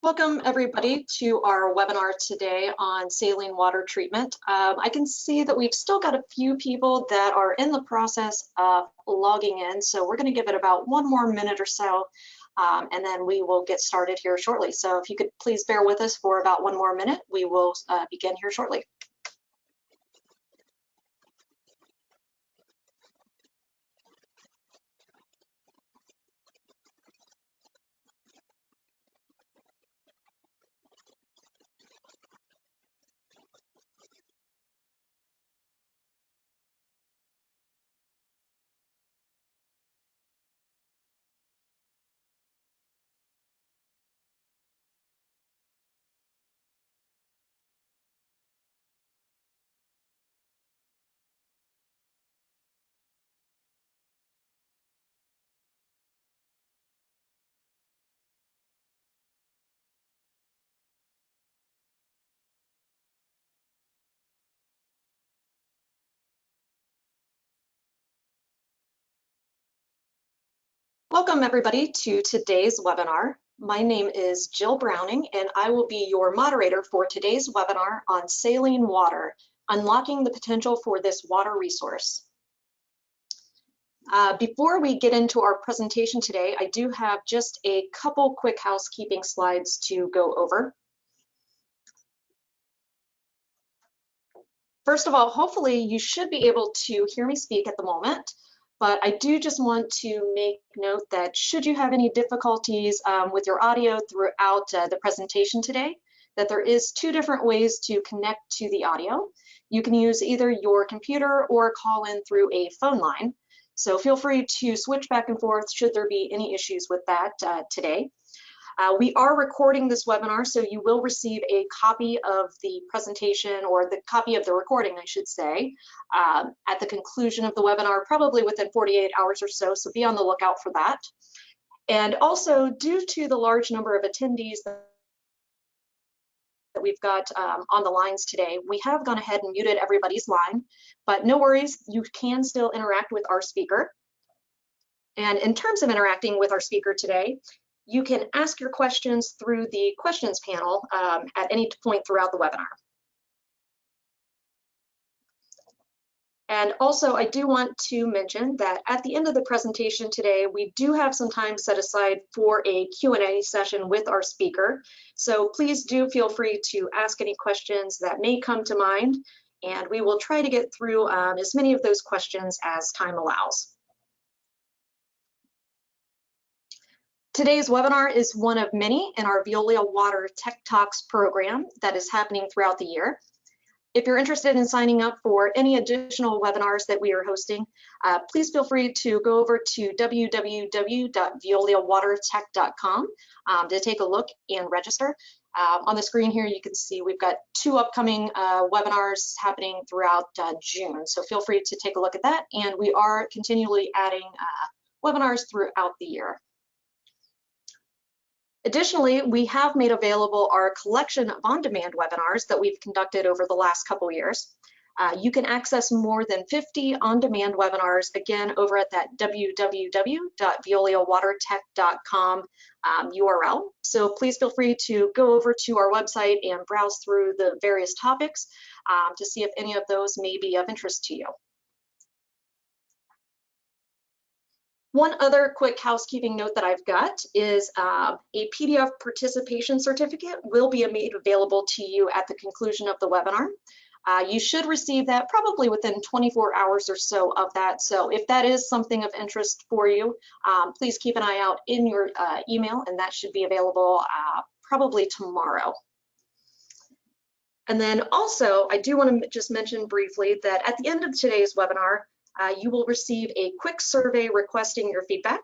Welcome everybody to our webinar today on saline water treatment. I can see that we've still got a few people that are in the process of logging in, so we're going to give it about one more minute or so, and then we will get started here shortly. So if you could please bear with us for about one more minute, we will begin here shortly. Welcome everybody to today's webinar. My name is Jill Browning and I will be your moderator for today's webinar on saline water, unlocking the potential for this water resource. Before we get into our presentation today, I do have just a couple quick housekeeping slides to go over. First of all, hopefully you should be able to hear me speak at the moment, but I do just want to make note that should you have any difficulties with your audio throughout the presentation today, that there is two different ways to connect to the audio. You can use either your computer or call in through a phone line. So feel free to switch back and forth should there be any issues with that today. We are recording this webinar, so you will receive a copy of the presentation, or the copy of the recording, I should say, at the conclusion of the webinar, probably within 48 hours or so, so be on the lookout for that. And also, due to the large number of attendees that we've got on the lines today, we have gone ahead and muted everybody's line, but no worries, you can still interact with our speaker. And in terms of interacting with our speaker today, you can ask your questions through the questions panel at any point throughout the webinar. And also, I do want to mention that at the end of the presentation today, we do have some time set aside for a Q&A session with our speaker. So please do feel free to ask any questions that may come to mind, and we will try to get through as many of those questions as time allows. Today's webinar is one of many in our Veolia Water Tech Talks program that is happening throughout the year. If you're interested in signing up for any additional webinars that we are hosting, please feel free to go over to www.veoliawatertech.com to take a look and register. On the screen here, you can see we've got two upcoming webinars happening throughout June, so feel free to take a look at that, and we are continually adding webinars throughout the year. Additionally, we have made available our collection of on-demand webinars that we've conducted over the last couple years. You can access more than 50 on-demand webinars, again, over at that www.veoliawatertech.com URL. So please feel free to go over to our website and browse through the various topics to see if any of those may be of interest to you. One other quick housekeeping note that I've got is a PDF participation certificate will be made available to you at the conclusion of the webinar. You should receive that probably within 24 hours or so of that. So if that is something of interest for you, please keep an eye out in your email, and that should be available probably tomorrow. And then also, I do want to just mention briefly that at the end of today's webinar, you will receive a quick survey requesting your feedback.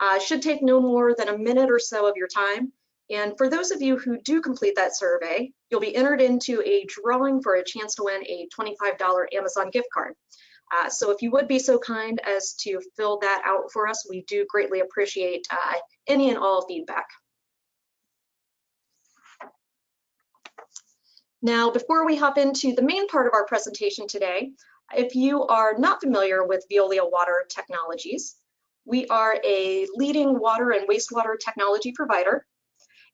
It should take no more than a minute or so of your time. And for those of you who do complete that survey, you'll be entered into a drawing for a chance to win a $25 Amazon gift card. So if you would be so kind as to fill that out for us, we do greatly appreciate any and all feedback. Now, before we hop into the main part of our presentation today, if you are not familiar with Veolia Water Technologies, we are a leading water and wastewater technology provider,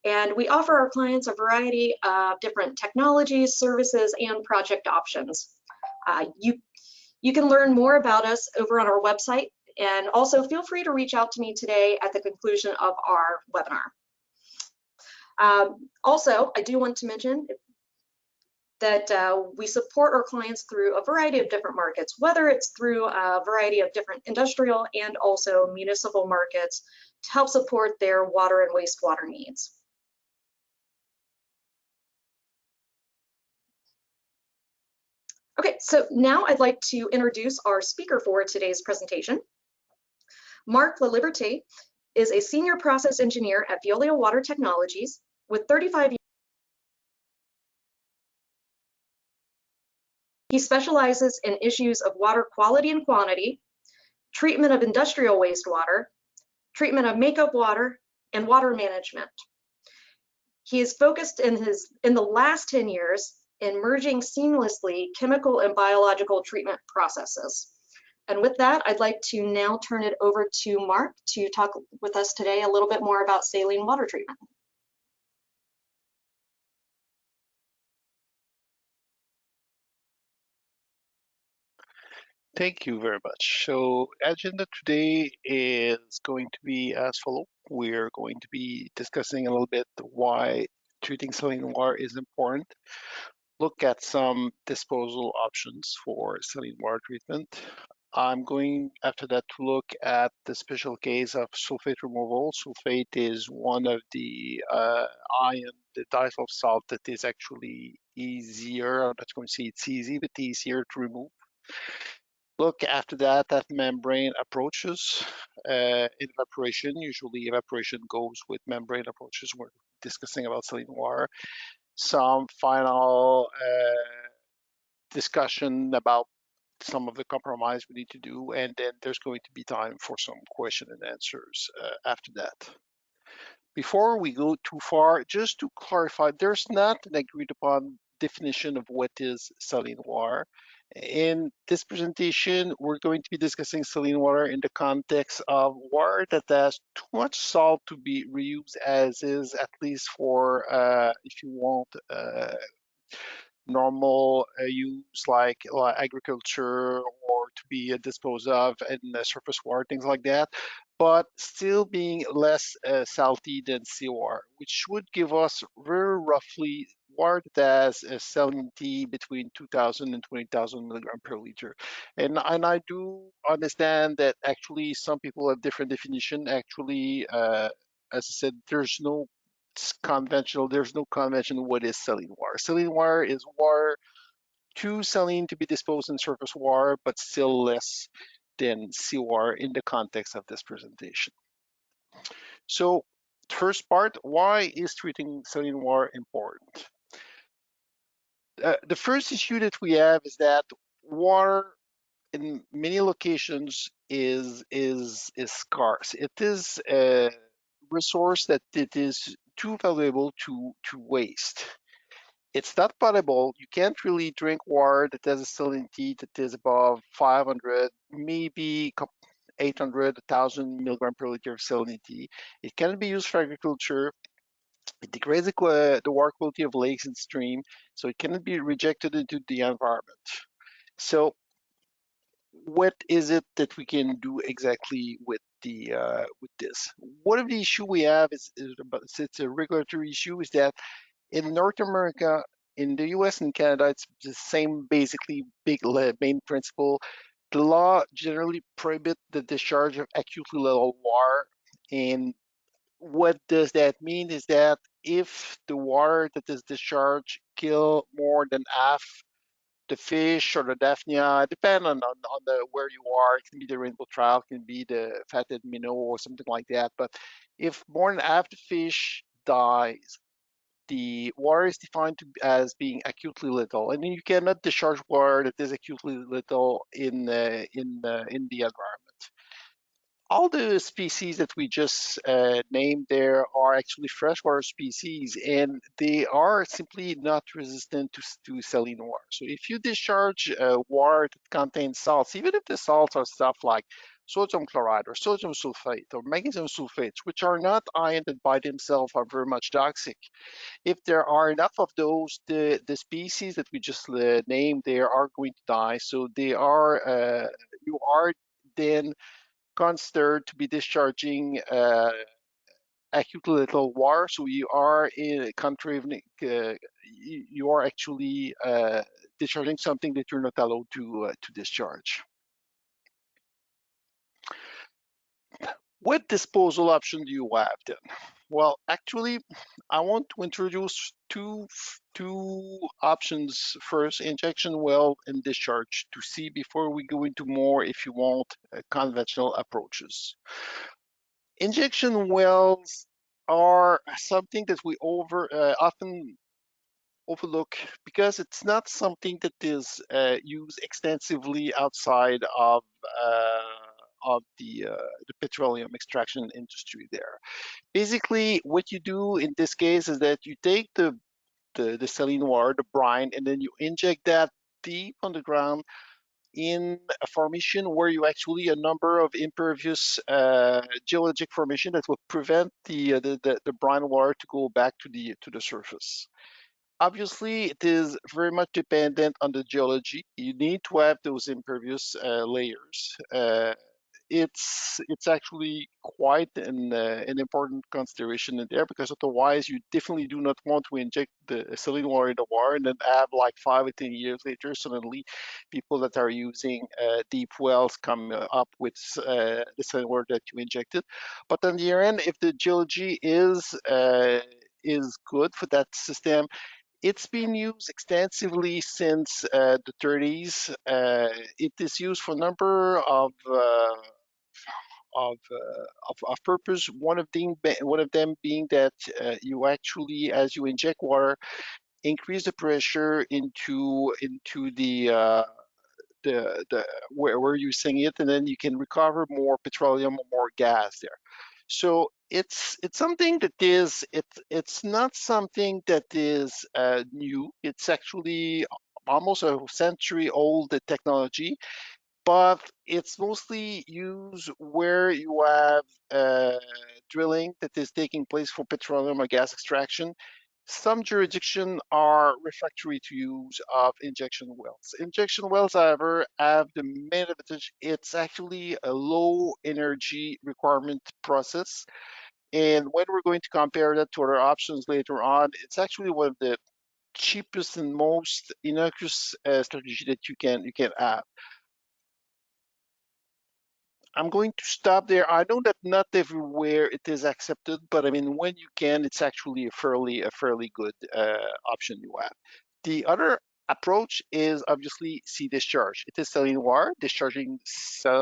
And we offer our clients a variety of different technologies, services, and project options. You can learn more about us over on our website, and also feel free to reach out to me today at the conclusion of our webinar. Also, I do want to mention that we support our clients through a variety of different markets, whether it's through a variety of different industrial and also municipal markets to help support their water and wastewater needs. Okay, so now I'd like to introduce our speaker for today's presentation. Marc LaLiberté is a senior process engineer at Veolia Water Technologies with 35 years. He specializes in issues of water quality and quantity, treatment of industrial wastewater, treatment of makeup water, and water management. He is focused in the last 10 years in merging seamlessly chemical and biological treatment processes. And with that, I'd like to now turn it over to Marc to talk with us today a little bit more about saline water treatment. Thank you very much. So agenda today is going to be as follows. We're going to be discussing a little bit why treating saline water is important, look at some disposal options for saline water treatment. I'm going after that to look at the special case of sulfate removal. Sulfate is one of the the type of salt that is actually easier. I'm not going to say it's easy, but easier to remove. Look after that at membrane approaches, evaporation. Usually evaporation goes with membrane approaches. We're discussing about saline water. Some final discussion about some of the compromise we need to do, and then there's going to be time for some question and answers after that. Before we go too far, just to clarify, there's not an agreed upon definition of what is saline water. In this presentation, we're going to be discussing saline water in the context of water that has too much salt to be reused as is, at least for, if you want, normal use like agriculture or to be disposed of in surface water, things like that, but still being less salty than seawater, which would give us very roughly water that has a salinity between 2,000 and 20,000 milligram per liter. And I do understand that actually some people have different definition. Actually, as I said, there's no convention what is saline water. Saline water is water too saline to be disposed in surface water, but still less than seawater in the context of this presentation. So first part, why is treating saline water important? The first issue that we have is that water in many locations is scarce. It is a resource that it is too valuable to waste. It's not potable. You can't really drink water that has a salinity that is above 500, maybe 800, 1,000 milligram per liter of salinity. It cannot be used for agriculture. It degrades the water quality of lakes and streams, so it cannot be rejected into the environment. So what is it that we can do exactly with this? One of the issue we have is it's a regulatory issue, is that in North America, in the US and Canada, it's the same basically main principle. The law generally prohibit the discharge of acutely level water. And what does that mean is that if the water that is discharged kill more than half the fish or the daphnia, depending on the where you are, it can be the rainbow trout, it can be the fatted minnow or something like that. But if more than half the fish dies, the water is defined as being acutely lethal, and you cannot discharge water that is acutely lethal in the environment. All the species that we just named there are actually freshwater species, and they are simply not resistant to saline water. So if you discharge water that contains salts, even if the salts are stuff like sodium chloride or sodium sulfate or magnesium sulfates, which are not ion that by themselves are very much toxic. If there are enough of those, the species that we just named, they are going to die. So they are you are then considered to be discharging acute little water. So you are in a country of you are actually discharging something that you're not allowed to discharge. What disposal option do you have then? Well, actually, I want to introduce two options first: injection well and discharge to see before we go into more, if you want, conventional approaches. Injection wells are something that we often overlook because it's not something that is used extensively outside of the petroleum extraction industry there. Basically, what you do in this case is that you take the saline water, the brine, and then you inject that deep on the ground in a formation where you actually a number of impervious geologic formation that will prevent the brine water to go back to the surface. Obviously, it is very much dependent on the geology. You need to have those impervious layers. It's actually quite an important consideration in there because otherwise you definitely do not want to inject the saline water in the water and then have like 5 or 10 years later suddenly people that are using deep wells come up with the saline water that you injected. But on the other end, if the geology is good for that system, it's been used extensively since the 30s. It is used for a number of purpose. One of them being that you actually, as you inject water, increase the pressure into the where you're using it, and then you can recover more petroleum or more gas there. So it's something that it's not something that is new. It's actually almost a century old technology, but it's mostly used where you have drilling that is taking place for petroleum or gas extraction. Some jurisdictions are refractory to use of injection wells. Injection wells, however, have the main advantage. It's actually a low energy requirement process. And when we're going to compare that to other options later on, it's actually one of the cheapest and most innocuous strategy that you can have. I'm going to stop there. I know that not everywhere it is accepted, but I mean, when you can, it's actually a fairly good option you have. The other approach is obviously sea discharge. It is saline water discharging saline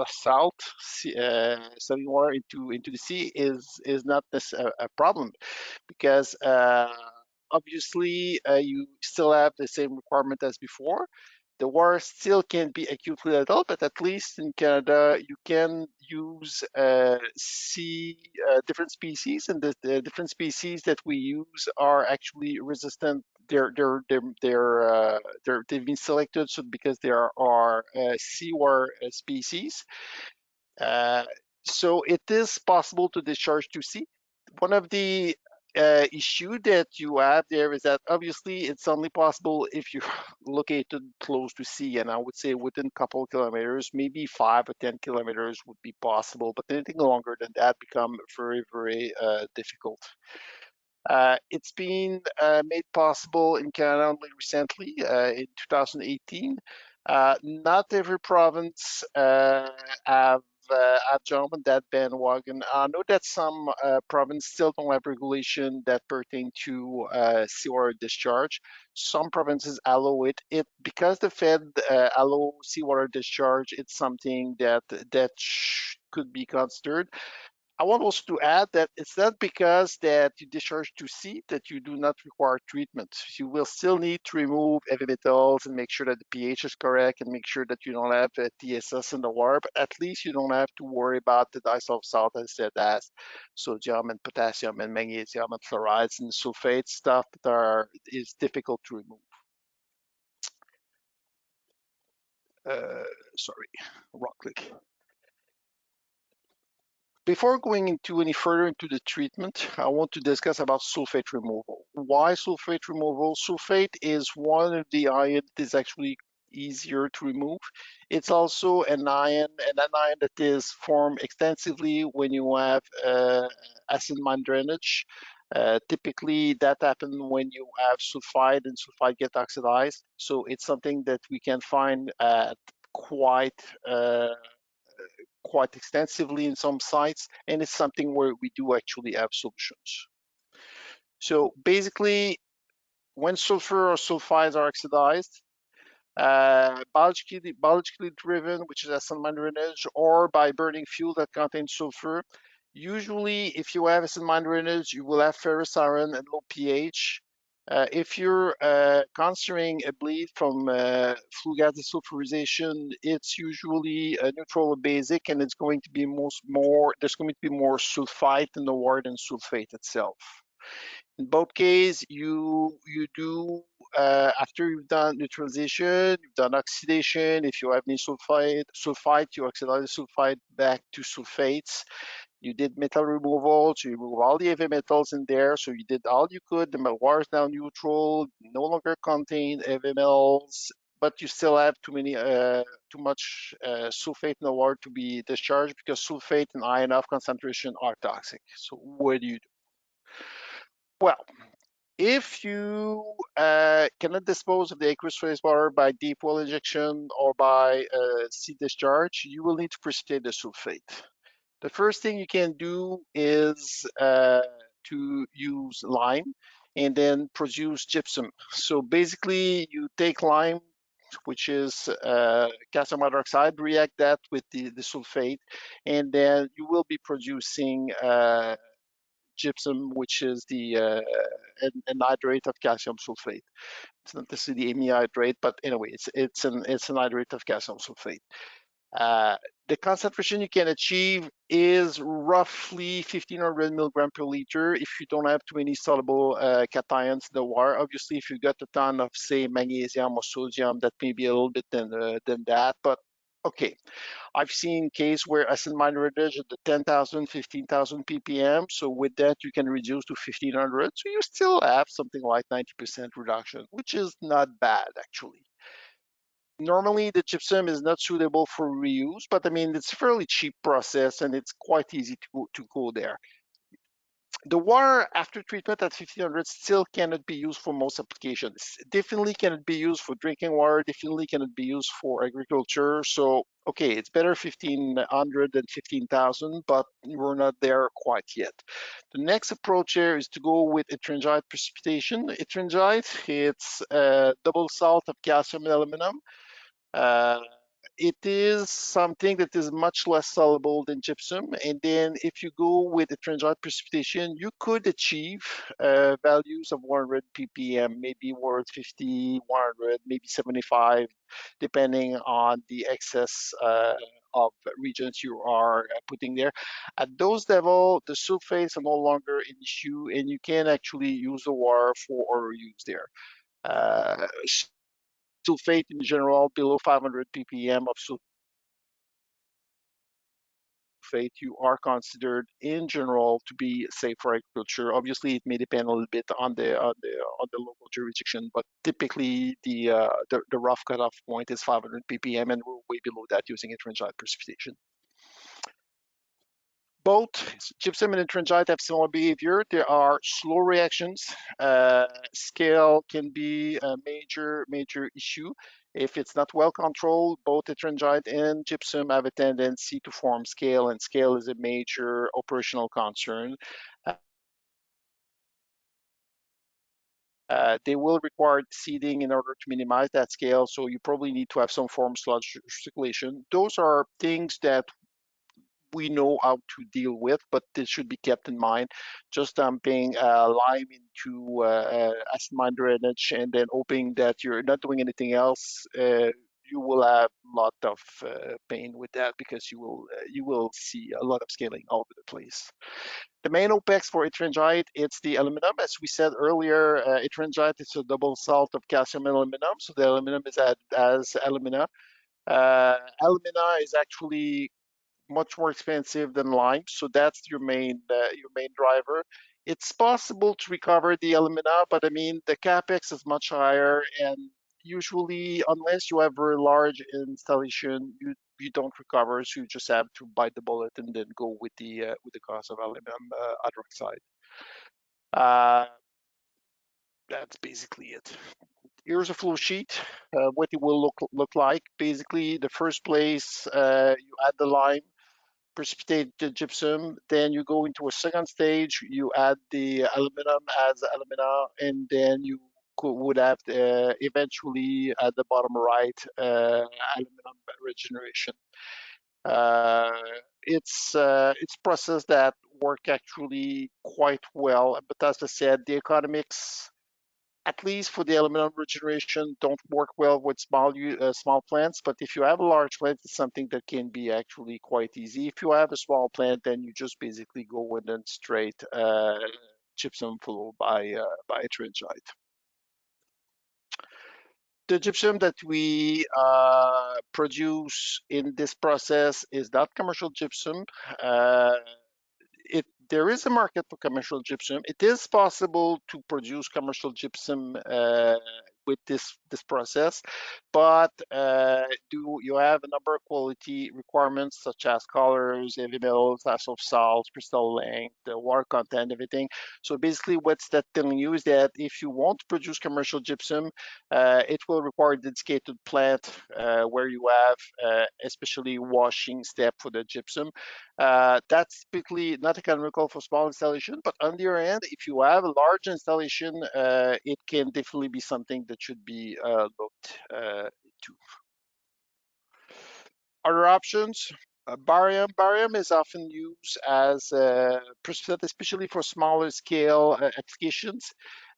water into the sea is not this a problem because obviously you still have the same requirement as before. The water still can be acutely lethal, but at least in Canada you can use different species, and the different species that we use are actually resistant. They've been selected so because there are seawater species. Uh, so it is possible to discharge to sea. One of the issue that you have there is that obviously it's only possible if you're located close to sea, and I would say within a couple of kilometers, maybe 5 or 10 kilometers would be possible, but anything longer than that become very, very difficult. It's been made possible in Canada only recently, in 2018. Not every province have jumped on that bandwagon. I know that some provinces still don't have regulation that pertain to seawater discharge. Some provinces allow it. It because the Fed allow seawater discharge. It's something that could be considered. I want also to add that it's not because that you discharge to sea that you do not require treatment. You will still need to remove heavy metals and make sure that the pH is correct and make sure that you don't have TSS in the water, but at least you don't have to worry about the dissolved salt as sodium and potassium and magnesium and fluorides and sulfate stuff that is difficult to remove. Uh, Sorry, wrong click. Before going into any further into the treatment, I want to discuss about sulfate removal. Why sulfate removal? Sulfate is one of the ions that is actually easier to remove. It's also an ion, and an ion that is formed extensively when you have acid mine drainage. Typically, that happens when you have sulfide and sulfide get oxidized. So it's something that we can find at quite uh, quite extensively in some sites, and it's something where we do actually have solutions. So basically, when sulfur or sulfides are oxidized, biologically driven, which is acid mine drainage, or by burning fuel that contains sulfur. Usually, if you have acid mine drainage, you will have ferrous iron and low pH. If you're considering a bleed from flue gas desulfurization, it's usually neutral or basic, and it's going to be there's going to be more sulfite in the water than sulfate itself. In both cases, you do after you've done neutralization, you've done oxidation. If you have any sulfite, you oxidize the sulfite back to sulfates. You did metal removal, so you remove all the heavy metals in there. So you did all you could. The water is now neutral, no longer contain heavy metals, but you still have too much sulfate in the water to be discharged because sulfate in high enough concentration are toxic. So what do you do? Well, if you cannot dispose of the aqueous wastewater by deep well injection or by sea discharge, you will need to precipitate the sulfate. The first thing you can do is to use lime and then produce gypsum. So basically, you take lime, which is calcium hydroxide, react that with the sulfate, and then you will be producing gypsum, which is the an hydrate of calcium sulfate. It's not necessarily the hydrate, but anyway, it's an hydrate of calcium sulfate. Uh, the concentration you can achieve is roughly 1500 milligram per liter if you don't have too many soluble cations in the water. Obviously, if you got a ton of, say, magnesium or sodium, that may be a little bit than that, but okay. I've seen case where acid mine drainage at the 10,000, 15,000 ppm. So with that, you can reduce to 1500. So you still have something like 90% reduction, which is not bad actually. Normally, the gypsum is not suitable for reuse, but I mean, it's a fairly cheap process and it's quite easy to go there. The water after treatment at 1500 still cannot be used for most applications. Definitely cannot be used for drinking water, definitely cannot be used for agriculture. So, okay, it's better 1500 than 15,000, but we're not there quite yet. The next approach here is to go with ettringite precipitation. Ettringite, it's a double salt of calcium and aluminum. Uh, it is something that is much less soluble than gypsum. And then if you go with the transient precipitation, you could achieve values of 100 ppm, maybe 150, 100, maybe 75, depending on the excess of regions you are putting there. At those level, the sulfates are no longer an issue, and you can actually use the water for use there. Uh, Sulfate in general below 500 ppm of sulfate, you are considered in general to be safe for agriculture. Obviously, it may depend a little bit on the local jurisdiction, but typically the rough cutoff point is 500 ppm, and we're way below that using intrinsic precipitation. Both gypsum and intringite have similar behavior. There are slow reactions. Scale can be a major issue. If it's not well controlled, both intringite and gypsum have a tendency to form scale, and scale is a major operational concern. They will require seeding in order to minimize that scale, so you probably need to have some form of sludge circulation. Those are things that we know how to deal with, but this should be kept in mind. Just dumping lime into acid mine drainage and then hoping that you're not doing anything else, you will have a lot of pain with that because you will see a lot of scaling all over the place. The main OPEX for ettringite, it's the aluminum. As we said earlier, ettringite is a double salt of calcium and aluminum, so the aluminum is added as alumina. Alumina is actually much more expensive than lime, so that's your main driver. It's possible to recover the alumina, but I mean the capex is much higher, and usually, unless you have very large installation, you don't recover, so you just have to bite the bullet and then go with the cost of aluminum hydroxide. Uh, that's basically it. Here's a flow sheet, what it will look like. Basically, the first place you add the lime, precipitate the gypsum, then you go into a second stage, you add the aluminum as alumina, and then you would have eventually at the bottom right aluminum regeneration. Uh, it's process that work actually quite well, but as I said, the economics, at least for the aluminum regeneration, don't work well with small plants. But if you have a large plant, it's something that can be actually quite easy. If you have a small plant, then you just basically go in and straight gypsum flow by trinsite. The gypsum that we produce in this process is not commercial gypsum. Uh, there is a market for commercial gypsum. It is possible to produce commercial gypsum with this process, but do you have a number of quality requirements such as colors, heavy metals, class of salts, crystal length, the water content, everything. So basically, what's that telling you is that if you want to produce commercial gypsum, it will require a dedicated plant where you have especially washing step for the gypsum. That's typically not economical for small installation, but on the other hand, if you have a large installation, it can definitely be something that should be looked into. Other options, barium. Barium is often used as precipitate, especially for smaller scale applications.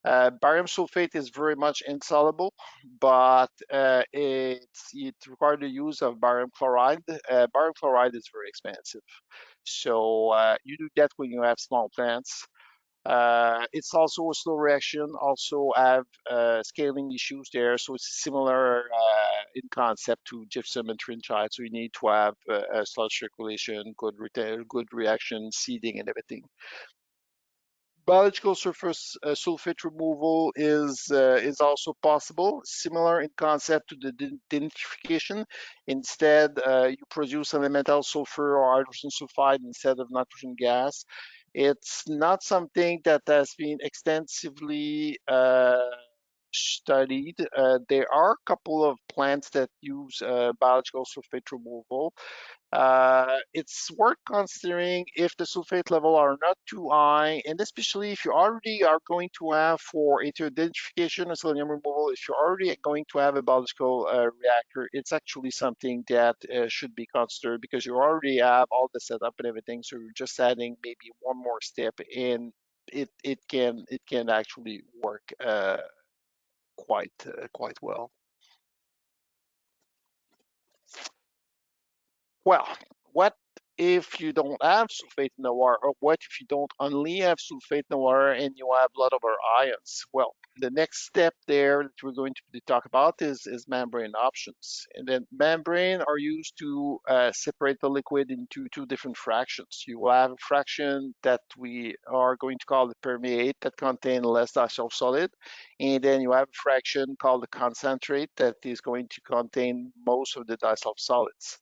Barium sulfate is very much insoluble, but it requires the use of barium chloride. Barium chloride is very expensive, so you do that when you have small plants. It's also a slow reaction, also have scaling issues there, so it's similar in concept to gypsum and trinsite. So you need to have a sludge circulation, good reaction, seeding, and everything. Biological surface sulfate removal is also possible, similar in concept to the denitrification. Instead, you produce elemental sulfur or hydrogen sulfide instead of nitrogen gas. It's not something that has been extensively studied. There are a couple of plants that use biological sulfate removal. It's worth considering if the sulfate level are not too high, and especially if you already are going to have for either identification or selenium removal, if you're already going to have a biological reactor, it's actually something that should be considered because you already have all the setup and everything. So you're just adding maybe one more step, and it can actually work quite well. Well, what if you don't have sulfate in the water, or what if you don't only have sulfate in the water and you have a lot of our ions? Well, the next step there that we're going to talk about is membrane options. And then membrane are used to separate the liquid into two different fractions. You will have a fraction that we are going to call the permeate that contain less dissolved solid, and then you have a fraction called the concentrate that is going to contain most of the dissolved solids.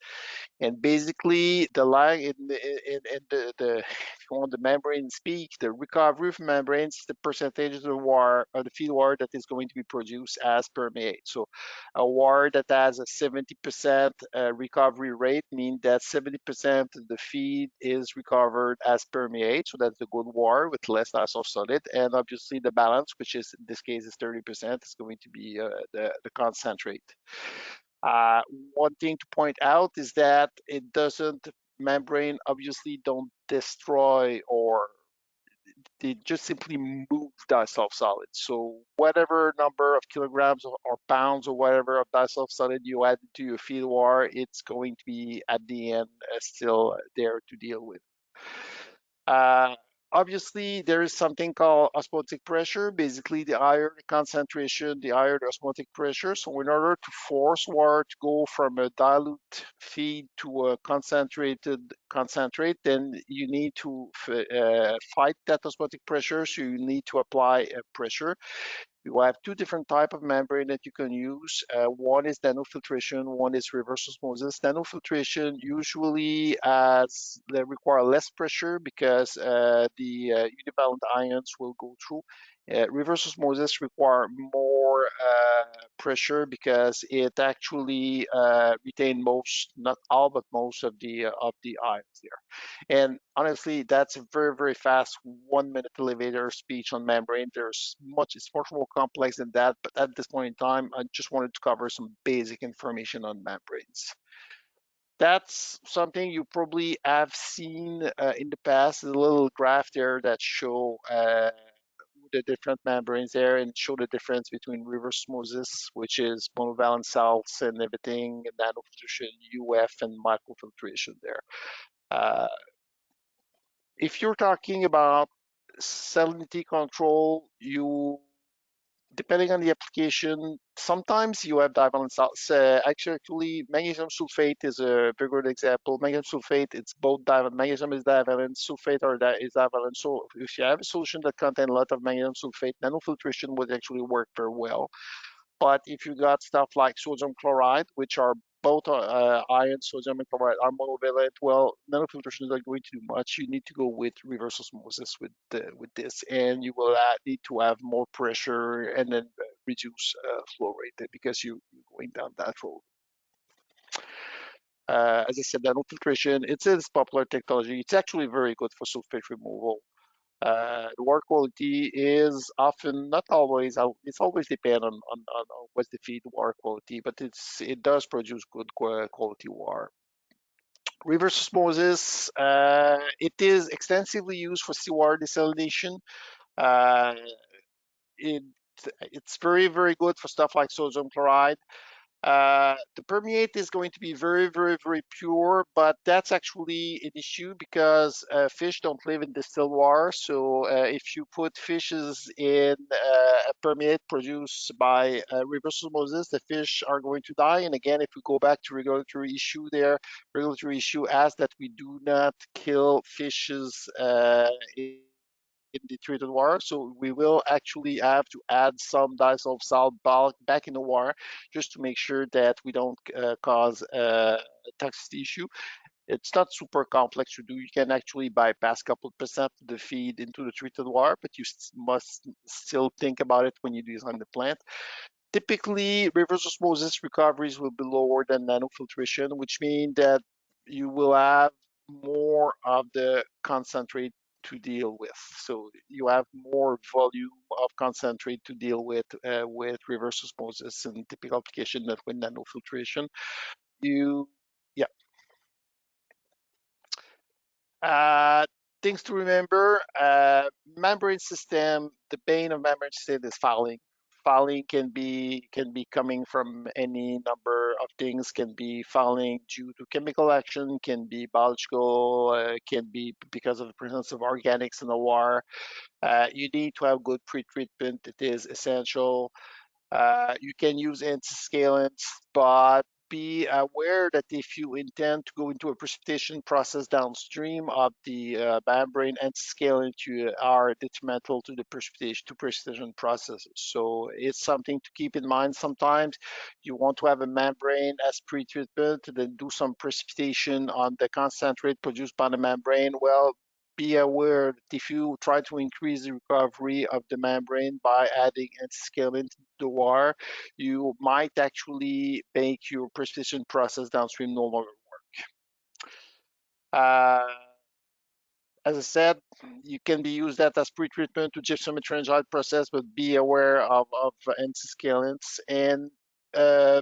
And basically, the line in the if you want the membrane speak, the recovery from membranes is the percentage of the water or the feed water that is going to be produced as permeate. So a water that has a 70% recovery rate means that 70% of the feed is recovered as permeate. So that's the good water with less dissolved solid. And obviously the balance, which is in this case is 30%, is going to be the concentrate. Uh, One thing to point out is that it doesn't, membrane obviously don't destroy or they just simply move dissolved solid. So whatever number of kilograms or pounds or whatever of dissolved solid you add to your feed water, it's going to be at the end still there to deal with. Uh, Obviously, there is something called osmotic pressure. Basically, the higher the concentration, the higher the osmotic pressure. So in order to force water to go from a dilute feed to a concentrated concentrate, then you need to fight that osmotic pressure. So you need to apply pressure. You have two different type of membrane that you can use. One is nanofiltration, one is reverse osmosis. Nanofiltration usually they require less pressure because the univalent ions will go through. Reverse osmosis require more pressure because it actually retain most, not all, but most of the ions there. And honestly, that's a very, very fast 1 minute elevator speech on membrane. It's much more complex than that, but at this point in time, I just wanted to cover some basic information on membranes. That's something you probably have seen in the past. There's a little graph there that show the different membranes there and show the difference between reverse osmosis, which is monovalent salts and everything, and nanofiltration, UF, and microfiltration there. Uh, if you're talking about salinity control, you depending on the application, sometimes you have divalent salts. Actually, magnesium sulfate is a very good example. Magnesium sulfate, it's both divalent. Magnesium is divalent, sulfate is divalent. So if you have a solution that contains a lot of magnesium sulfate, nanofiltration would actually work very well. But if you got stuff like sodium chloride, which are both iron, sodium and chloride are monovalent, well, nanofiltration is not going to do much. You need to go with reverse osmosis with this, and you will need to have more pressure and then reduce flow rate because you're going down that road. As I said, nanofiltration, it's a popular technology. It's actually very good for sulfate removal. The water quality is often not always. It's always depend on what's the feed water quality, but it does produce good quality water. Reverse osmosis. It is extensively used for seawater desalination. Uh, it it's very very good for stuff like sodium chloride. The permeate is going to be very, very, very pure, but that's actually an issue because fish don't live in distilled water. So if you put fishes in a permeate produced by reverse osmosis, the fish are going to die. And again, if we go back to regulatory issue there, regulatory issue asks that we do not kill fishes in the treated water. So we will actually have to add some dissolved salt bulk back in the water just to make sure that we don't cause a toxicity issue. It's not super complex to do. You can actually bypass a couple percent of the feed into the treated water, but you must still think about it when you design the plant. Typically, reverse osmosis recoveries will be lower than nanofiltration, which means that you will have more of the concentrate to deal with. So you have more volume of concentrate to deal with reverse osmosis in typical application than with nanofiltration. You, yeah. Uh, Things to remember, membrane system, the bane of membrane system is fouling. Fouling can be coming from any number of things, can be fouling due to chemical action, can be biological, can be because of the presence of organics in the water. You need to have good pre-treatment. It is essential. You can use antiscalants, but be aware that if you intend to go into a precipitation process downstream of the membrane, antiscalant you are detrimental to the precipitation processes. So it's something to keep in mind. Sometimes you want to have a membrane as pre-treatment, then do some precipitation on the concentrate produced by the membrane. Well, be aware that if you try to increase the recovery of the membrane by adding antiscalant to the water, you might actually make your precipitation process downstream no longer work. As I said, you can be used that as pre-treatment to gypsum metrangite process, but be aware of antiscalants. And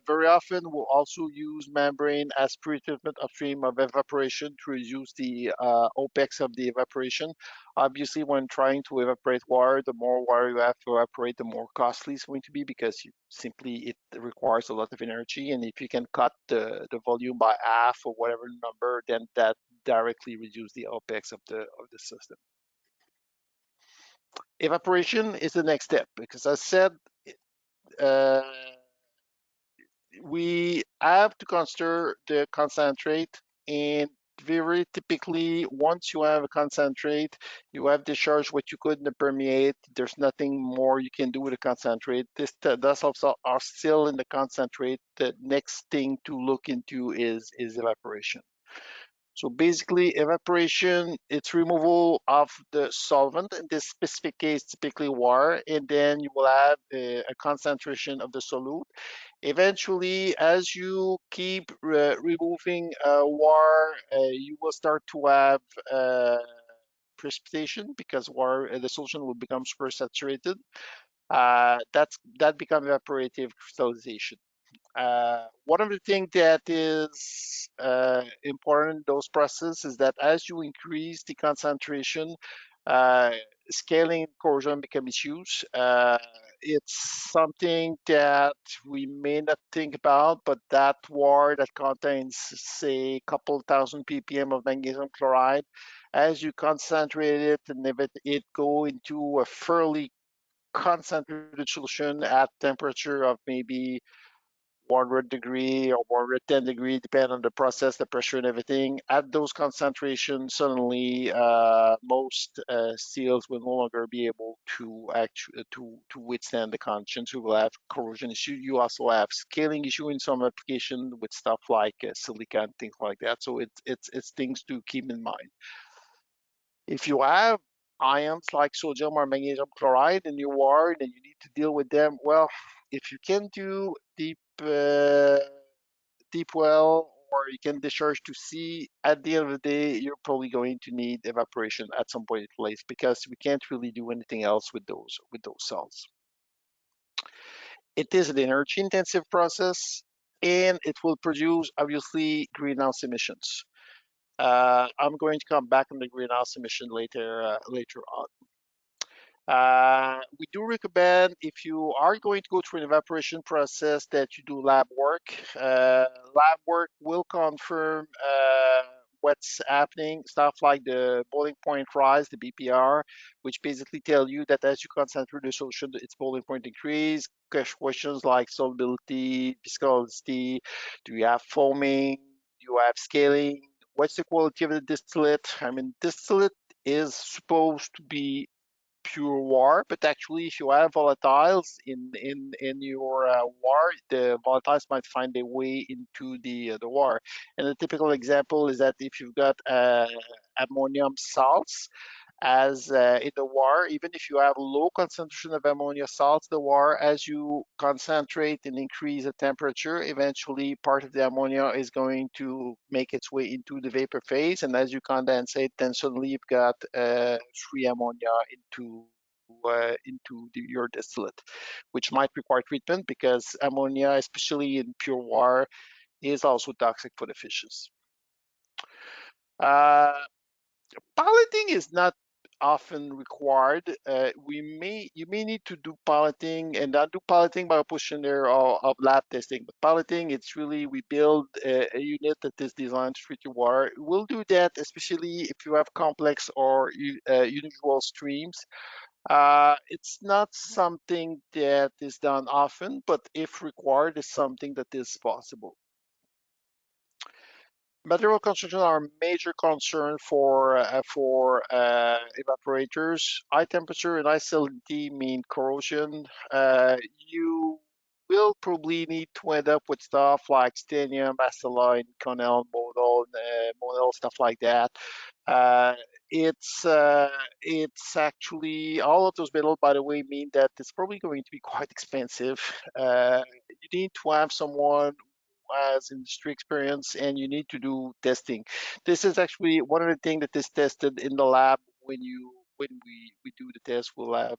very often we'll also use membrane as pre-treatment upstream of evaporation to reduce the OPEX of the evaporation. Obviously, when trying to evaporate water, the more water you have to evaporate, the more costly it's going to be because it requires a lot of energy. And if you can cut the volume by half or whatever number, then that directly reduce the OPEX of the system. Evaporation is the next step because, as I said, uh, we have to consider the concentrate, and very typically once you have a concentrate, you have discharged what you couldn't permeate. There's nothing more you can do with a concentrate. This dust also are still in the concentrate. The next thing to look into is evaporation. So basically, evaporation, it's removal of the solvent, in this specific case, typically water, and then you will have a concentration of the solute. Eventually, as you keep removing water, you will start to have precipitation because water, the solution will become super saturated. That becomes evaporative crystallization. One of the things that is important in those processes is that as you increase the concentration, uh, scaling corrosion become issues. It's something that we may not think about, but that ware that contains, say, a couple thousand ppm of magnesium chloride, as you concentrate it and if it go into a fairly concentrated solution at temperature of maybe 100 degree or 110 degree, depending on the process, the pressure, and everything. At those concentrations, suddenly most steels will no longer be able to withstand the conditions. You will have corrosion issue. You also have scaling issue in some application with stuff like silica and things like that. So it's things to keep in mind. If you have ions like sodium or magnesium chloride in your water and you need to deal with them, well, if you can do deep well or you can discharge to sea, at the end of the day, you're probably going to need evaporation at some point in place because we can't really do anything else with those cells. It is an energy intensive process and it will produce obviously greenhouse emissions. I'm going to come back on the greenhouse emission later on. We do recommend if you are going to go through an evaporation process that you do lab work. Lab work will confirm what's happening, stuff like the boiling point rise, the BPR, which basically tell you that as you concentrate the solution, its boiling point increase. Questions like solubility, viscosity, do you have foaming, do you have scaling, what's the quality of the distillate? I mean, distillate is supposed to be pure water, but actually, if you have volatiles in your water, the volatiles might find their way into the water. And a typical example is that if you've got ammonium salts as in the water, even if you have low concentration of ammonia salts in the water, as you concentrate and increase the temperature, eventually part of the ammonia is going to make its way into the vapor phase, and as you condensate, then suddenly you've got free ammonia into your distillate, which might require treatment because ammonia, especially in pure water, is also toxic for the fishes. Uh, Piloting is not often required. You may need to do piloting and not do piloting by pushing there of lab testing. But piloting, it's really we build a unit that is designed to treat your water. We'll do that, especially if you have complex or unusual streams. It's not something that is done often, but if required, is something that is possible. Material construction are a major concern for evaporators. High temperature and high salinity mean corrosion. You will probably need to end up with stuff like stanium, acetylene, Conel, modal, stuff like that. Uh, it's actually all of those metals, by the way, mean that it's probably going to be quite expensive. You need to have someone as industry experience and you need to do testing. This is actually one of the things that is tested in the lab when we do the test. We'll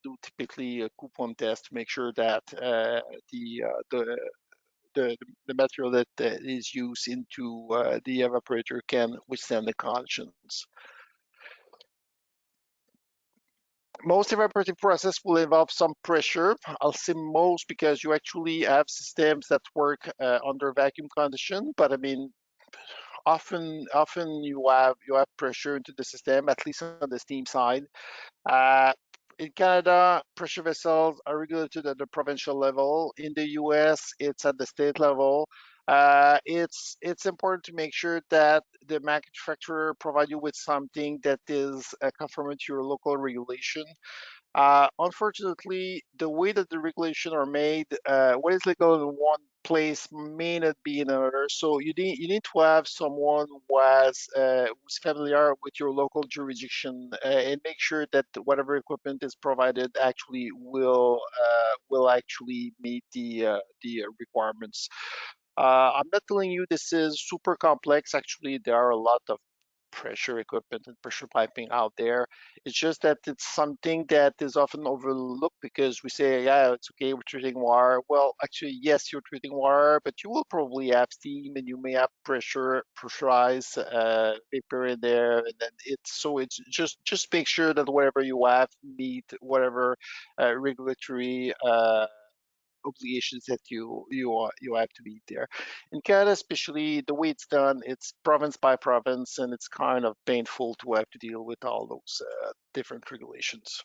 do typically a coupon test to make sure that the the material that is used into the evaporator can withstand the conditions. Most evaporative process will involve some pressure. I'll say most because you actually have systems that work under vacuum condition, but I mean often you have pressure into the system, at least on the steam side. Uh, In Canada, pressure vessels are regulated at the provincial level. In the US, it's at the state level. It's important to make sure that the manufacturer provide you with something that is conformant to your local regulation. Unfortunately, the way that the regulations are made, what is legal in one place may not be in another. So you need to have someone who's familiar with your local jurisdiction and make sure that whatever equipment is provided actually will actually meet the requirements. I'm not telling you this is super complex. Actually, there are a lot of pressure equipment and pressure piping out there. It's just that it's something that is often overlooked because we say, yeah, it's okay, we're treating water. Well, actually, yes, you're treating water, but you will probably have steam and you may have pressurized vapor in there, and then it's just make sure that whatever you have meet whatever regulatory obligations that you have to meet there. In Canada, especially the way it's done, it's province by province, and it's kind of painful to have to deal with all those different regulations.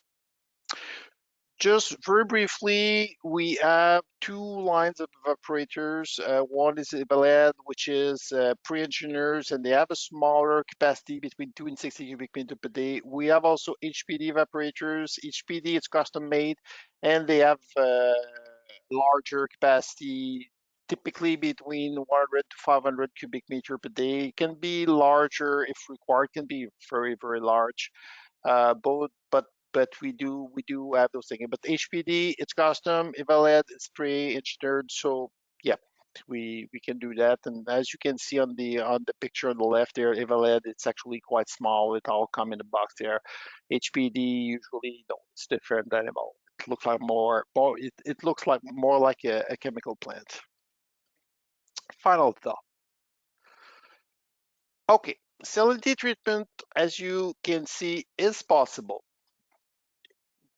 Just very briefly, we have two lines of evaporators. One is Evalad, which is pre-engineers, and they have a smaller capacity between 2 and 60 cubic meter per day. We have also HPD evaporators. HPD is custom made, and they have larger capacity, typically between 100 to 500 cubic meter per day. It can be larger if required, can be very, very large. Both, but we do have those things. But HPD, it's custom. Evalad, it's pre-engineered. So yeah, we can do that. And as you can see on the picture on the left there, Evalad, it's actually quite small. It all come in a box there. HPD usually no, it's different animal. It looks like it looks like more like a chemical plant. Final thought. Okay, salinity treatment, as you can see, is possible,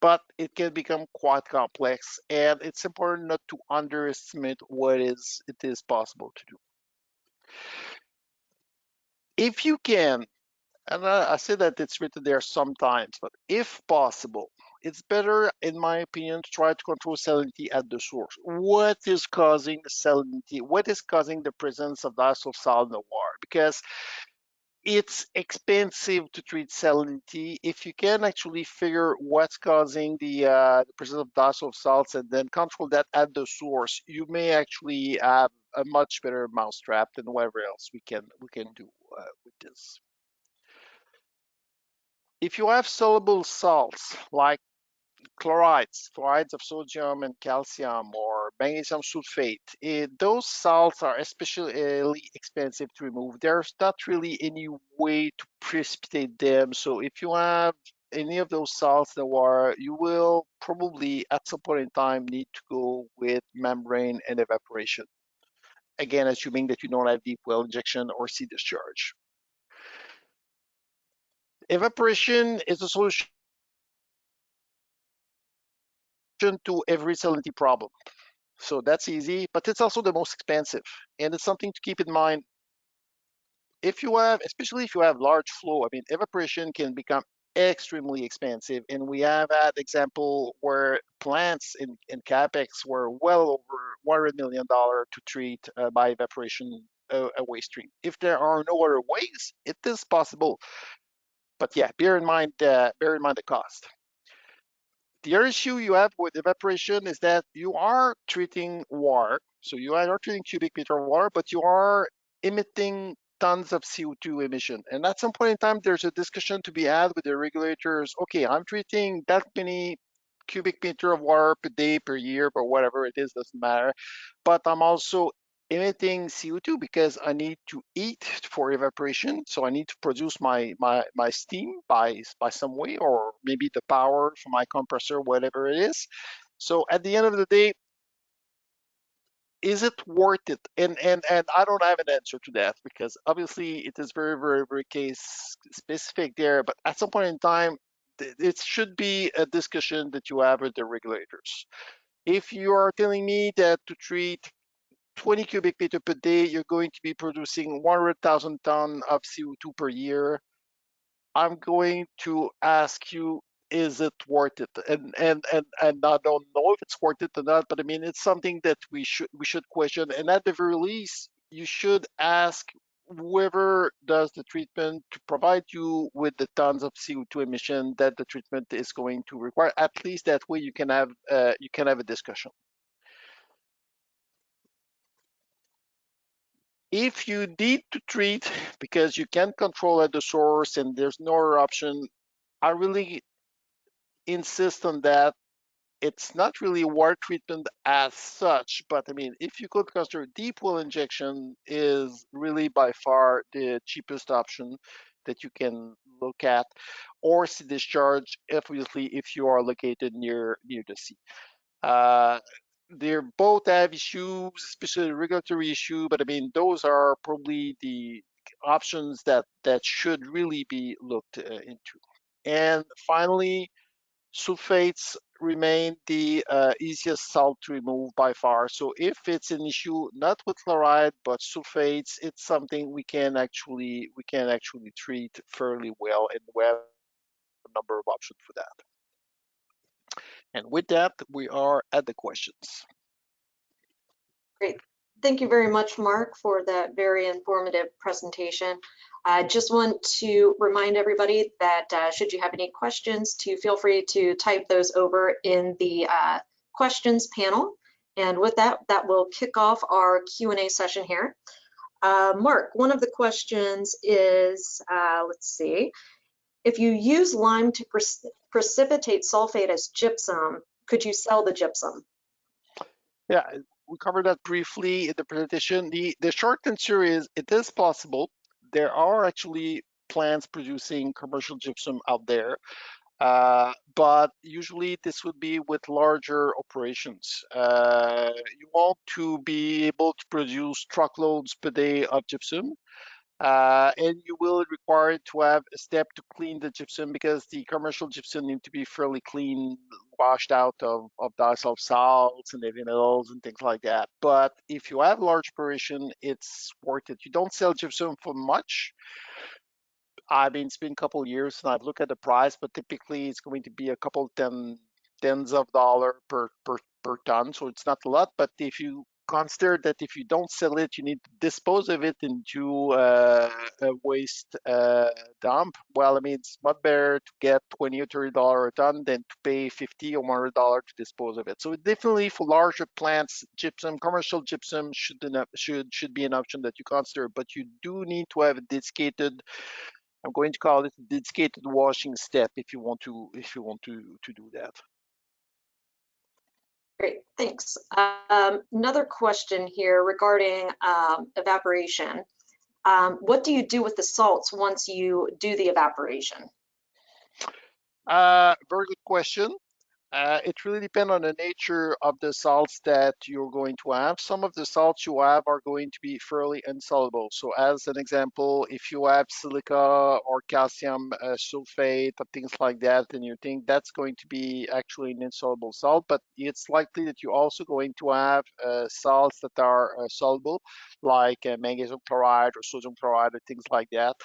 but it can become quite complex, and it's important not to underestimate it is possible to do. If you can, and I say that it's written there sometimes, but if possible, it's better, in my opinion, to try to control salinity at the source. What is causing salinity? What is causing the presence of diethyl salt in the water? Because it's expensive to treat salinity. If you can actually figure what's causing the presence of diethyl salts and then control that at the source, you may actually have a much better mousetrap than whatever else we can do with this. If you have soluble salts like chlorides of sodium and calcium, or magnesium sulfate. Those salts are especially expensive to remove. There's not really any way to precipitate them. So if you have any of those salts in the water, you will probably at some point in time need to go with membrane and evaporation. Again, assuming that you don't have deep well injection or sea discharge. Evaporation is a solution to every salinity problem. So that's easy, but it's also the most expensive. And it's something to keep in mind if you have, especially if you have large flow. I mean, evaporation can become extremely expensive. And we have had example where plants in CapEx were well over $100 million to treat by evaporation a waste stream. If there are no other ways, it is possible. But yeah, bear in mind the cost. The other issue you have with evaporation is that you are treating water, so you are not treating cubic meter of water, but you are emitting tons of CO2 emission. And at some point in time, there's a discussion to be had with the regulators. Okay, I'm treating that many cubic meter of water per day, per year, or whatever it is, doesn't matter. But I'm also emitting CO2 because I need to eat for evaporation. So I need to produce my steam by some way, or maybe the power for my compressor, whatever it is. So at the end of the day, is it worth it? And I don't have an answer to that because obviously it is very, very, very case specific there. But at some point in time, it should be a discussion that you have with the regulators. If you are telling me that to treat 20 cubic meter per day, you're going to be producing 100,000 tons of CO2 per year, I'm going to ask you is it worth it? And I don't know if it's worth it or not, but I mean it's something that we should question. And at the very least, you should ask whoever does the treatment to provide you with the tons of CO2 emission that the treatment is going to require. At least that way you can have a discussion. If you need to treat because you can't control at the source and there's no other option, I really insist on that. It's not really water treatment as such, but I mean, if you could consider deep well injection is really by far the cheapest option that you can look at, or sea discharge, obviously, if you are located near the sea. Uh, they both have issues, especially the regulatory issue, but I mean, those are probably the options that should really be looked into. And finally, sulfates remain the easiest salt to remove by far. So if it's an issue not with chloride but sulfates, it's something we can actually treat fairly well, and we have a number of options for that. And with that, we are at the questions. Great. Thank you very much, Mark, for that very informative presentation. I just want to remind everybody that should you have any questions, to feel free to type those over in the questions panel. And with that, that will kick off our Q&A session here. Mark, one of the questions is, let's see, if you use lime to precipitate sulfate as gypsum, could you sell the gypsum? Yeah, we covered that briefly in the presentation. The short answer is it is possible. There are actually plants producing commercial gypsum out there. But usually this would be with larger operations. You want to be able to produce truckloads per day of gypsum. And you will require to have a step to clean the gypsum because the commercial gypsum need to be fairly clean, washed out of dissolved salts and heavy metals and things like that. But if you have large operation, it's worth it. You don't sell gypsum for much. I mean, it's been a couple of years and I've looked at the price, but typically it's going to be a couple tens of dollar per ton, so it's not a lot. But if you consider that if you don't sell it, you need to dispose of it into a waste dump. Well, I mean, it's much better to get $20 or $30 a ton than to pay $50 or $100 to dispose of it. So definitely for larger plants, gypsum, commercial gypsum should be an option that you consider, but you do need to have a dedicated, I'm going to call it a dedicated washing step if you want to do that. Great, thanks. Another question here regarding evaporation. What do you do with the salts once you do the evaporation? Very good question. It really depends on the nature of the salts that you're going to have. Some of the salts you have are going to be fairly insoluble. So as an example, if you have silica or calcium sulfate or things like that, then you think that's going to be actually an insoluble salt, but it's likely that you're also going to have salts that are soluble, like magnesium chloride or sodium chloride or things like that.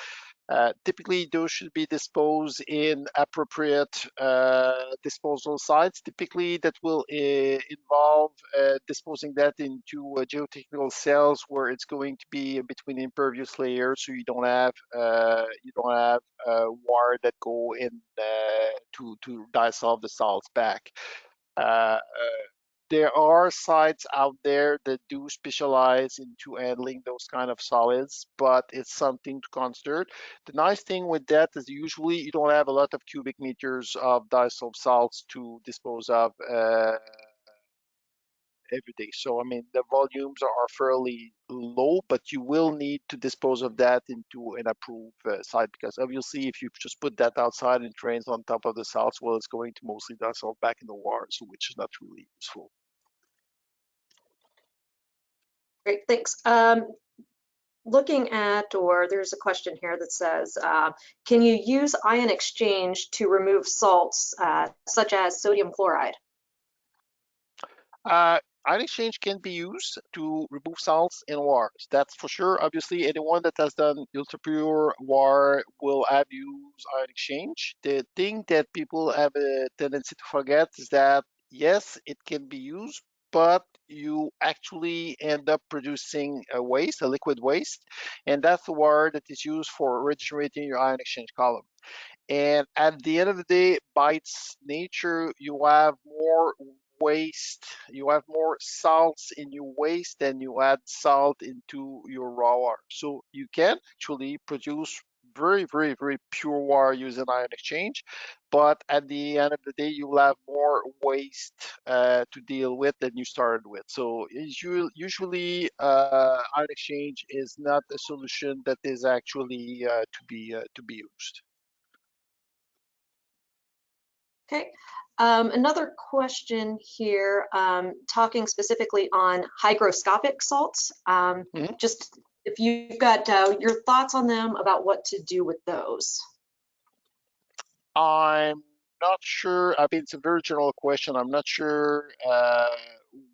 Typically, those should be disposed in appropriate disposal sites. Typically, that will involve disposing that into geotechnical cells where it's going to be between impervious layers, so you don't have water that go in to dissolve the salts back. Uh, there are sites out there that do specialize into handling those kind of solids, but it's something to consider. The nice thing with that is usually you don't have a lot of cubic meters of dissolved salts to dispose of every day. So, I mean, the volumes are fairly low, but you will need to dispose of that into an approved site because obviously if you just put that outside and drains on top of the salts, well, it's going to mostly dissolve back in the water, so which is not really useful. Great, thanks. Looking at, or there's a question here that says, can you use ion exchange to remove salts such as sodium chloride? ion exchange can be used to remove salts in waters. That's for sure. Obviously, anyone that has done ultra pure water will have used ion exchange. The thing that people have a tendency to forget is that yes, it can be used, but you actually end up producing a waste, a liquid waste, and that's the water that is used for regenerating your ion exchange column. And at the end of the day, by its nature, you have more waste, you have more salts in your waste than you add salt into your raw water. So you can actually produce very pure water using ion exchange, but at the end of the day, you will have more waste to deal with than you started with. So usually, ion exchange is not a solution that is actually to be used. Okay. Another question here, talking specifically on hygroscopic salts. Mhm. Just if you've got your thoughts on them about what to do with those. I'm not sure. I mean, it's a very general question. I'm not sure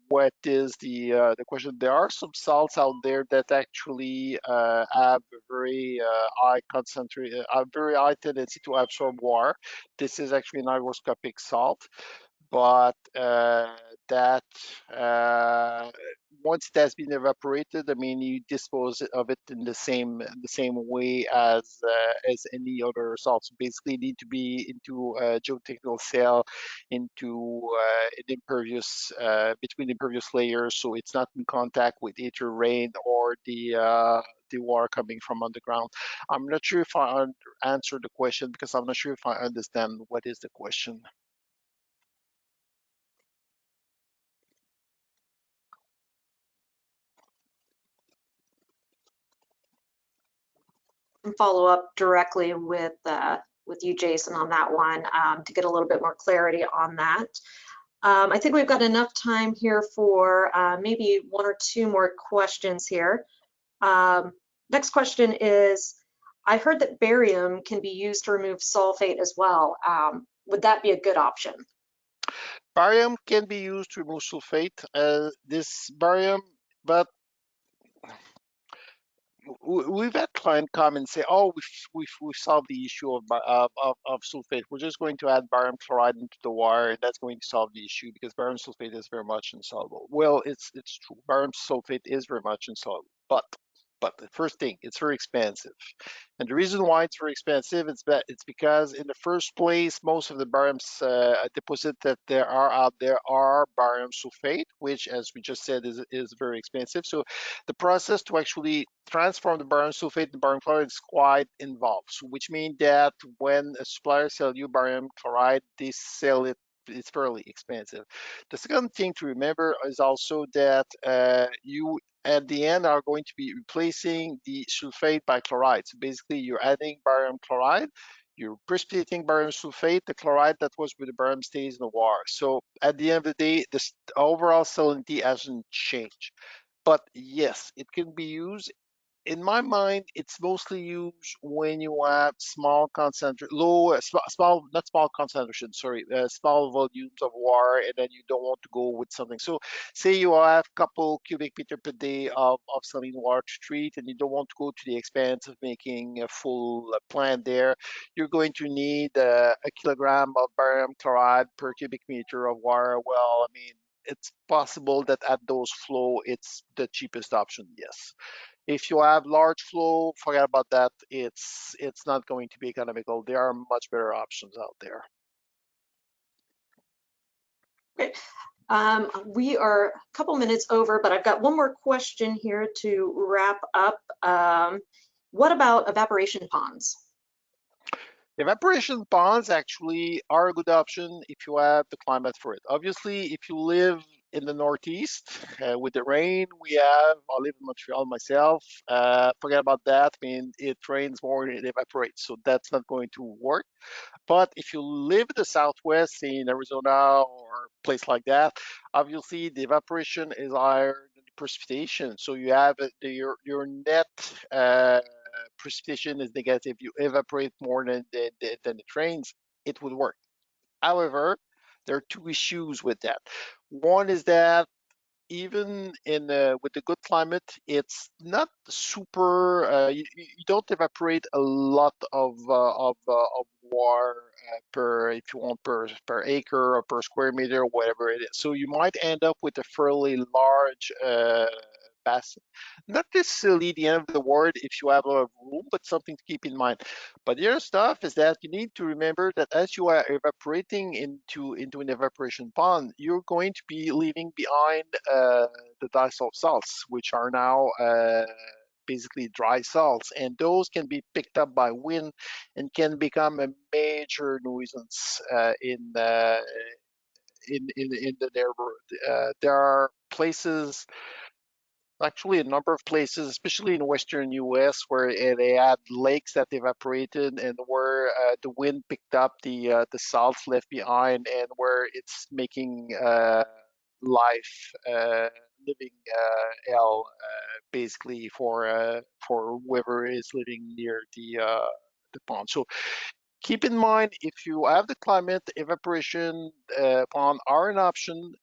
what is the question. There are some salts out there that actually have a very high concentrate, a very high tendency to absorb water. This is actually an hygroscopic salt, but that uh, once it has been evaporated, I mean, you dispose of it in the same way as any other salts. Basically, need to be into a geotechnical cell, into an impervious between impervious layers, so it's not in contact with either rain or the water coming from underground. I'm not sure if I answered the question because I'm not sure if I understand what is the question. Follow up directly with you, Jason, on that one to get a little bit more clarity on that. I think we've got enough time here for maybe one or two more questions here. Next question is, I heard that barium can be used to remove sulfate as well. Would that be a good option? Barium can be used to remove sulfate. This barium, but we've had client come and say, "Oh, we've solved the issue of sulfate. We're just going to add barium chloride into the water, and that's going to solve the issue because barium sulfate is very much insoluble." Well, it's true. Barium sulfate is very much insoluble, but the first thing, it's very expensive. And the reason why it's very expensive is that it's because in the first place, most of the barium deposit that there are out there are barium sulfate, which, as we just said, is very expensive. So the process to actually transform the barium sulfate to barium chloride is quite involved. So which means that when a supplier sells you barium chloride, they sell it. It's fairly expensive. The second thing to remember is also that you at the end are going to be replacing the sulfate by chloride. So basically you're adding barium chloride, you're precipitating barium sulfate, the chloride that was with the barium stays in the water. So at the end of the day, the overall salinity hasn't changed. But yes, it can be used in my mind, it's mostly used when you have small concentration, small, not small concentration, sorry, small volumes of water, and then you don't want to go with something. So, say you have a couple cubic meter per day of saline water to treat, and you don't want to go to the expense of making a full plant there. You're going to need a kilogram of barium chloride per cubic meter of water. Well, I mean, it's possible that at those flow, it's the cheapest option, yes. If you have large flow, forget about that. It's not going to be economical. There are much better options out there. Okay. We are a couple minutes over, but I've got one more question here to wrap up. What about evaporation ponds? Evaporation ponds actually are a good option if you have the climate for it. Obviously, if you live in the Northeast with the rain we have, I live in Montreal myself. Forget about that. I mean, it rains more than it evaporates, so that's not going to work. But if you live in the Southwest, in Arizona or a place like that, obviously the evaporation is higher than the precipitation. So you have your net precipitation is negative. You evaporate more than it rains. It would work. However, there are two issues with that. One is that even in with the good climate, it's not super. You don't evaporate a lot of water per, if you want, per acre or per square meter, whatever it is. So you might end up with a fairly large basin. Not necessarily the end of the world if you have a lot of room, but something to keep in mind. But the other stuff is that you need to remember that as you are evaporating into an evaporation pond, you're going to be leaving behind the dissolved salts, which are now basically dry salts, and those can be picked up by wind and can become a major nuisance in the neighborhood. There are places, actually a number of places, especially in western US, where they had lakes that evaporated and where the wind picked up the salts left behind, and where it's making life living hell basically for whoever is living near the pond. So keep in mind, if you have the climate, evaporation pond are an option.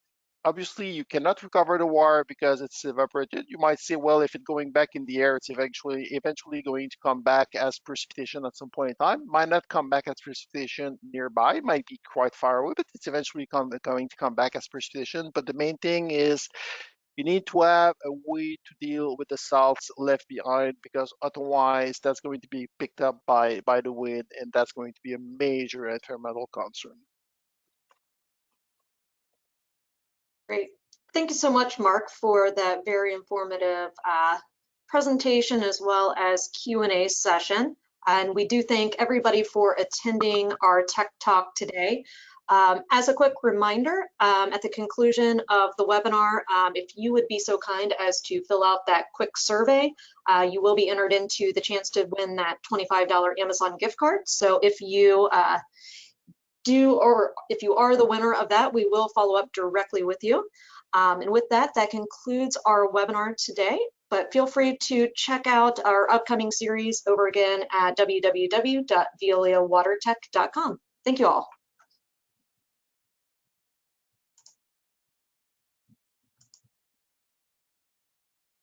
Obviously, you cannot recover the water because it's evaporated. You might say, well, if it's going back in the air, it's eventually going to come back as precipitation at some point in time. Might not come back as precipitation nearby. It might be quite far away, but it's eventually going to come back as precipitation. But the main thing is you need to have a way to deal with the salts left behind, because otherwise that's going to be picked up by the wind, and that's going to be a major environmental concern. Great. Thank you so much, Mark, for that very informative presentation as well as Q&A session. And we do thank everybody for attending our Tech Talk today. As a quick reminder, at the conclusion of the webinar, if you would be so kind as to fill out that quick survey, you will be entered into the chance to win that $25 Amazon gift card. So if you if you are the winner of that, we will follow up directly with you. And with that, that concludes our webinar today. But feel free to check out our upcoming series over again at www.veoliawatertech.com. Thank you all.